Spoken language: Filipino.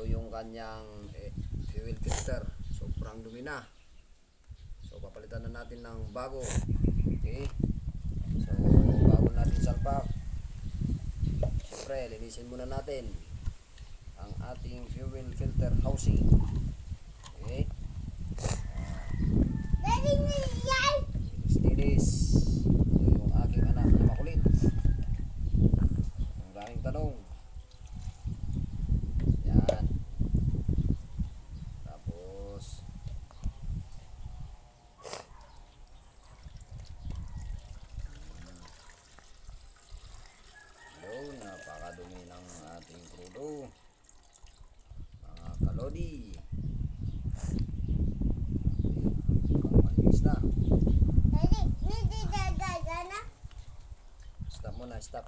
Ito yung kanyang fuel filter. Sobrang dumi na. So papalitan na natin ng bago. Okay. So bago natin salpak, siyempre linisin muna natin ang ating fuel filter housing. Okay. Linis. Ito yung aking anak na makulit. Maraming tanong. Yan. Tapos yun, napakadumi ng ating krudo, mga kalodi. Malinis na. Stop muna, stop.